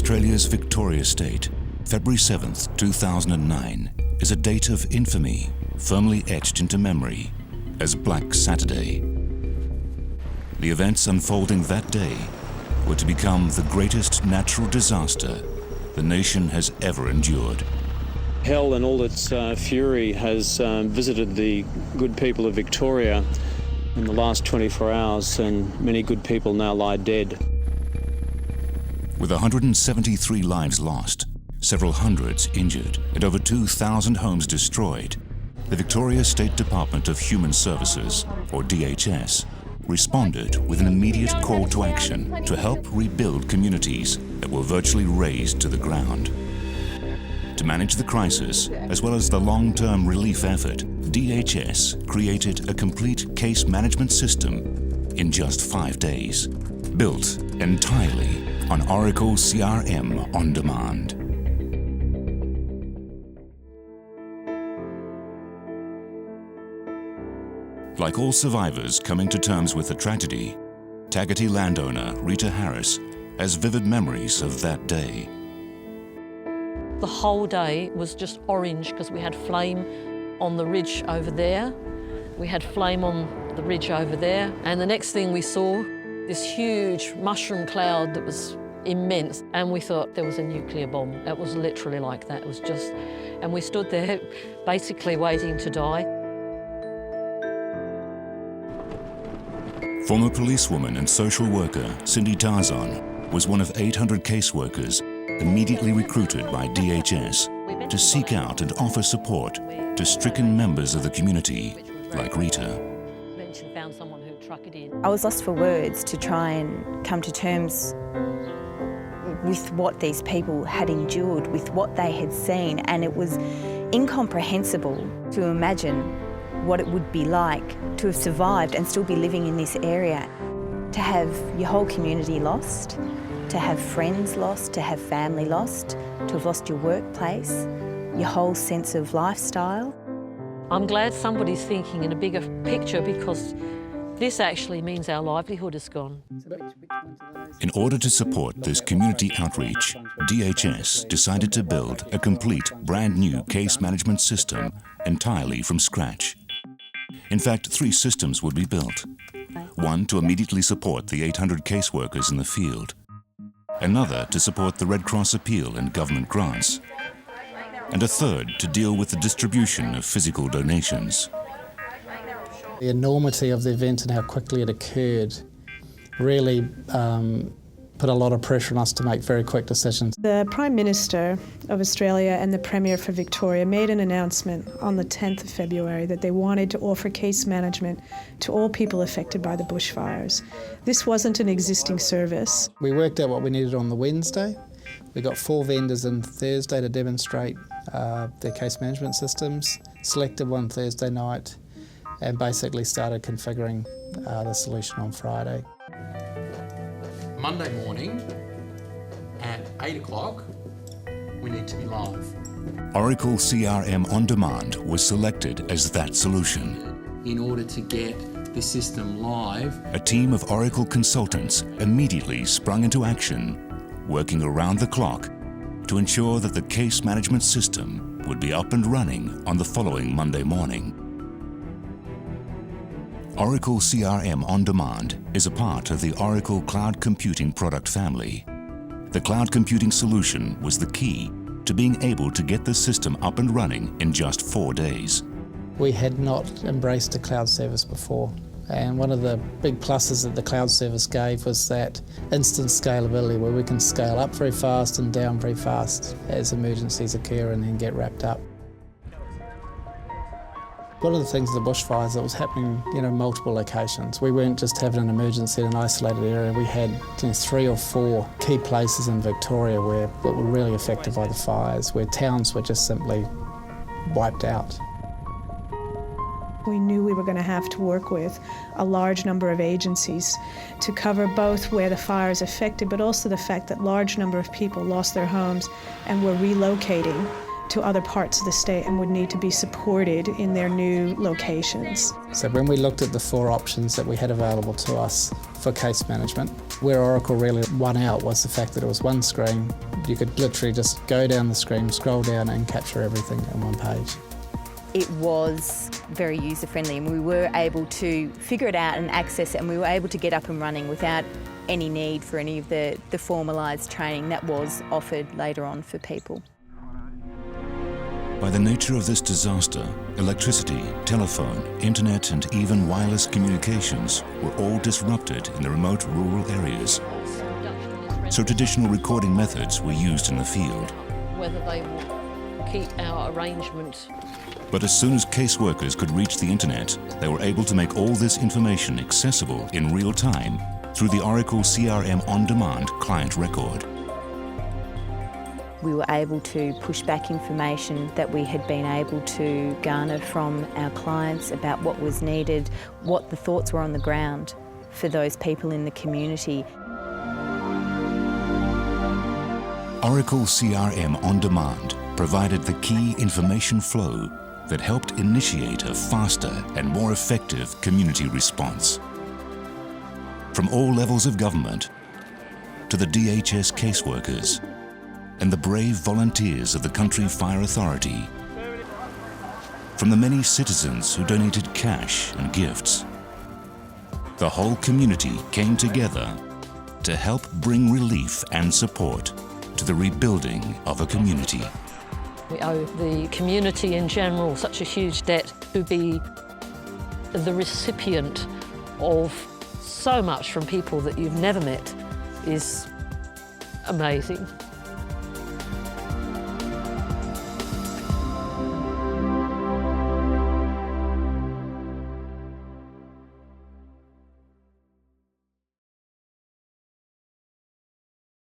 Australia's Victoria State, February 7th, 2009, is a date of infamy firmly etched into memory as Black Saturday. The events unfolding that day were to become the greatest natural disaster the nation has ever endured. Hell and all its fury has visited the good people of Victoria in the last 24 hours, and many good people now lie dead. With 173 lives lost, several hundreds injured, and over 2,000 homes destroyed, the Victoria State Department of Human Services, or DHS, responded with an immediate call to action to help rebuild communities that were virtually razed to the ground. To manage the crisis, as well as the long-term relief effort, DHS created a complete case management system in just 5 days, built entirely on Oracle CRM on demand. Like all survivors coming to terms with the tragedy, Tagati landowner Rita Harris has vivid memories of that day. The whole day was just orange because we had flame on the ridge over there. We had flame on the ridge over there. And the next thing we saw, this huge mushroom cloud that was immense. And we thought there was a nuclear bomb. It was literally like that. It was just, and we stood there basically waiting to die. Former policewoman and social worker Cindy Tarzan was one of 800 caseworkers immediately recruited by DHS to seek out and offer support to stricken members of the community like Rita. I was lost for words to try and come to terms with what these people had endured, with what they had seen, and it was incomprehensible to imagine what it would be like to have survived and still be living in this area. To have your whole community lost, to have friends lost, to have family lost, to have lost your workplace, your whole sense of lifestyle. I'm glad somebody's thinking in a bigger picture, because this actually means our livelihood is gone. In order to support this community outreach, DHS decided to build a complete brand new case management system entirely from scratch. In fact, 3 systems would be built. One to immediately support the 800 caseworkers in the field. Another to support the Red Cross appeal and government grants. And a third to deal with the distribution of physical donations. The enormity of the event and how quickly it occurred really put a lot of pressure on us to make very quick decisions. The Prime Minister of Australia and the Premier for Victoria made an announcement on the 10th of February that they wanted to offer case management to all people affected by the bushfires. This wasn't an existing service. We worked out what we needed on the Wednesday. We got 4 vendors in Thursday to demonstrate their case management systems, selected one Thursday night, and basically started configuring the solution on Friday. Monday morning at 8 o'clock, we need to be live. Oracle CRM On Demand was selected as that solution. In order to get the system live, a team of Oracle consultants immediately sprung into action, working around the clock to ensure that the case management system would be up and running on the following Monday morning. Oracle CRM On Demand is a part of the Oracle Cloud Computing product family. The cloud computing solution was the key to being able to get the system up and running in just 4 days. We had not embraced a cloud service before, and one of the big pluses that the cloud service gave was that instant scalability, where we can scale up very fast and down very fast as emergencies occur and then get wrapped up. One of the things with the bushfires that was happening, multiple locations. We weren't just having an emergency in an isolated area. We had 3 or 4 key places in Victoria that were really affected by the fires, where towns were just simply wiped out. We knew we were going to have to work with a large number of agencies to cover both where the fires affected, but also the fact that large number of people lost their homes and were relocating to other parts of the state and would need to be supported in their new locations. So when we looked at the 4 options that we had available to us for case management, where Oracle really won out was the fact that it was one screen. You could literally just go down the screen, scroll down and capture everything in one page. It was very user-friendly and we were able to figure it out and access it, and we were able to get up and running without any need for any of the formalised training that was offered later on for people. By the nature of this disaster, electricity, telephone, internet and even wireless communications were all disrupted in the remote rural areas. So traditional recording methods were used in the field. Whether they will keep our arrangement. But as soon as caseworkers could reach the internet, they were able to make all this information accessible in real time through the Oracle CRM On-Demand client record. We were able to push back information that we had been able to garner from our clients about what was needed, what the thoughts were on the ground for those people in the community. Oracle CRM On Demand provided the key information flow that helped initiate a faster and more effective community response. From all levels of government to the DHS caseworkers and the brave volunteers of the Country Fire Authority, from the many citizens who donated cash and gifts, the whole community came together to help bring relief and support to the rebuilding of a community. We owe the community in general such a huge debt. To be the recipient of so much from people that you've never met is amazing.